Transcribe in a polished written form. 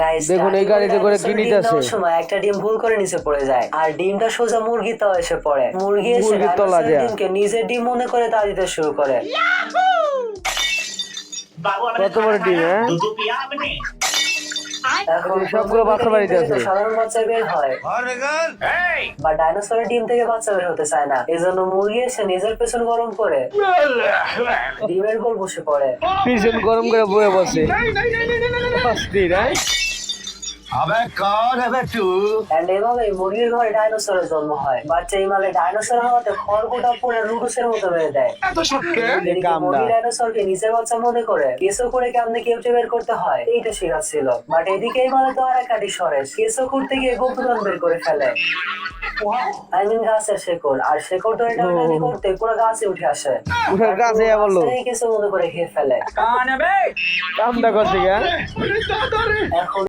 Guys দেখুন এই গাড়িতে করে কি নিতেছে সময় একটা ডিম ভুল করে নিচে পড়ে যায় আর ডিমটা সোজা মুরগির তলায় এসে পড়ে। মুরগি এসে মুরগির তলা ডাইনোসরের দেয়া। ডিমকে নিজের ডিম মনে করে তা দিতে শুরু করে। কত বড় ডিম হ্যাঁ এখন সবগুলো বাচ্চা বাড়িতে আছে। সাধারণ বাচ্চা বের হয় বা ডাইনোসরের ডিম থেকে বাচ্চা বের হতে চায় না, এজন্য মুরগি এসে নিজের পেছন গরম করে ডিমের গোল বসে পড়ে। পিছন গরম করে বয়ে বসে অস্থির হ্যাঁ And এভাবে মুরগির ঘরে ডাইনোসরের জন্ম হয়। বাচ্চা ইমালে ডাইনোসর হওয়াতে খড়কুটা পরে লুডুসের মতো বেড়ে দেয়। এদিকে মুরগি ডাইনোসরকে নিজের বাচ্চা মনে করে কেঁচো করে কেমনে কেউটে বের করতে হয় এইটা শেখাচ্ছিল। বাট এদিকে ইমালে তো আর একাটি সরেস কেঁচো করতে গিয়ে গোপুদান বের করে ফেলে। I mean গাছের শেকড়, আর শেকড় ধরে টানাটানি করতে পুরো গাছে উঠে আসে। উঠার গাছে বললো কেঁচো মনে করে খেয়ে ফেলে। কামটা করছে এখন